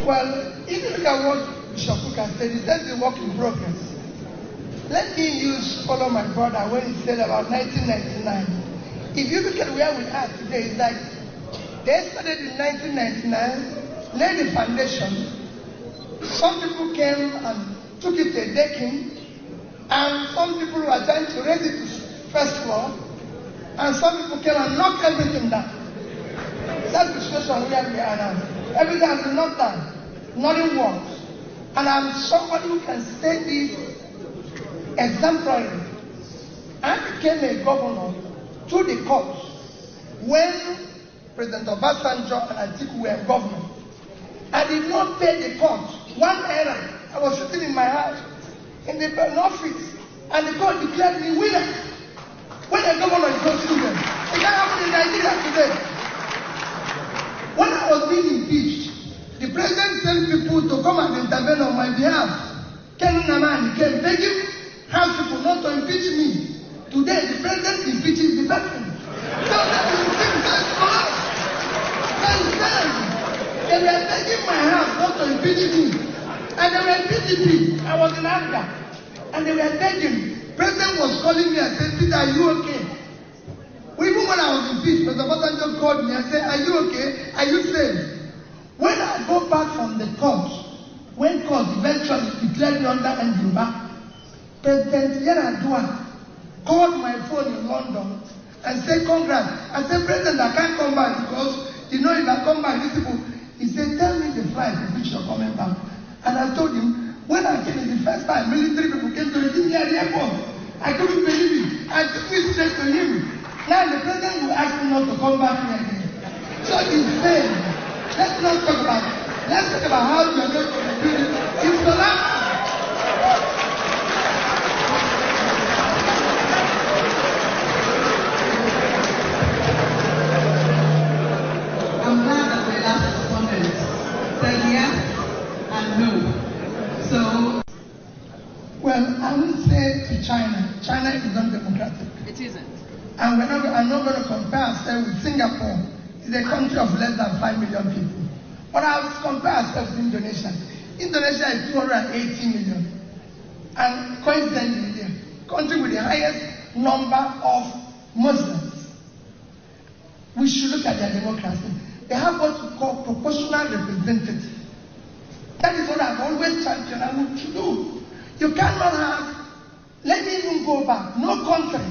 Well, if you look at what Bishop Kuka said, he says the work in progress. Let me follow my brother when he said about 1999. If you look at where we are today, it's like they started in 1999, laid the foundation. Some people came and took it to a decking, and some people were trying to raise it to first floor, and some people came and knocked everything down. That's the situation where we are now. Everything has been knocked down. Nothing works. And I'm somebody who can say this exemplarily. I became a governor through the courts when President Obasanjo and Atiku were in government. I did not pay the court one error. I was sitting in my house in the office, and the court declared me winner. When a governor is not student, it can't happen in Nigeria today. When I was being impeached, the president sent people to come and intervene on my behalf. Ken Namani came begging house people not to impeach me. Today, the president impeaches the person. So that is the thing that's for us. They were begging my house not to impeach me. And they were PDP. I was in anger. And they were begging. President was calling me and said, Peter, are you okay? Even when I was impeached, President Obasanjo called me and said, are you okay? Are you safe? When I go back from the court, when court eventually declared me under Anambra, President Yaradua called my phone in London and said, congrats. I said, President, I can't come back because, if I come back, these people, he said, tell me the flight in which you're coming back. And I told him, when I came in the first time, military people came to receive me at the airport. I couldn't believe it. I took me straight to him. Now the president will ask me not to come back here again. So it's failed. Let's not talk about it. Let's talk about how you are going to do it. It's the last. I'm glad that my last respondent said yes and no. So, well, I would say to China is not democratic. it isn't. And I'm not going to compare ourselves with Singapore. It's a country of less than 5 million people. But I'll compare ourselves with Indonesia. Indonesia is 280 million. And coincidentally, the country with the highest number of Muslims. We should look at their democracy. They have what we call proportional representative. That is what I've always championed and want to do. You cannot have, let me even go back, no country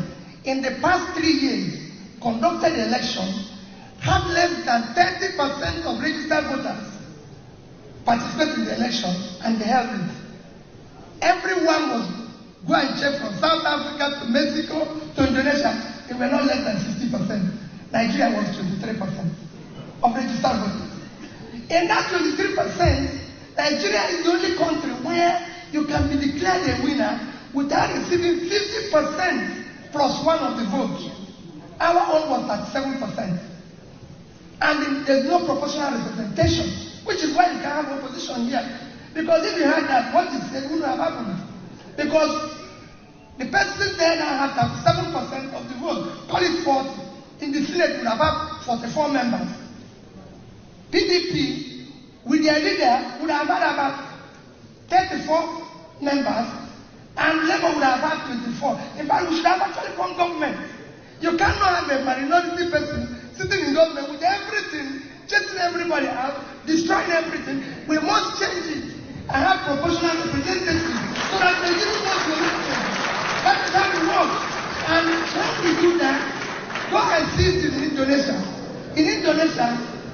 in the past 3 years conducted elections had less than 30% of registered voters participate in the election, and they held it. Everyone was go and check from South Africa to Mexico to Indonesia. They were not less than 60%. Nigeria was 23% of registered voters. In that 23%, Nigeria is the only country where you can be declared a winner without receiving 50% plus one of the votes. Our own was at 7%. And there's no proportional representation, which is why you can have opposition here. Because if you had that, what is said wouldn't have happened. Because the person there now has 7% of the vote, call it 40. In the Senate, would have had 44 members. PDP, with their leader, would have had about 34 members, and Labour would have had 24. In fact, we should have actually formed government. You cannot have a minority person sitting in government with everything, chasing everybody out, destroying everything. We must change it and have proportional representation so that the people want to listen. That is how it works. And when we do that, go and see it in Indonesia. In Indonesia,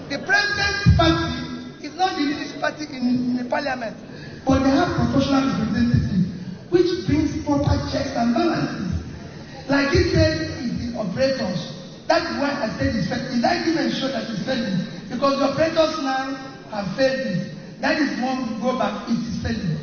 the president's party is not the leading party in the parliament, but they have proportional representation, which brings proper checks and balances. Like he said, it's the operators. That's why I said it's failing. His argument show that it's failing. Because the operators now have failed it. That is when we go back, it is failing.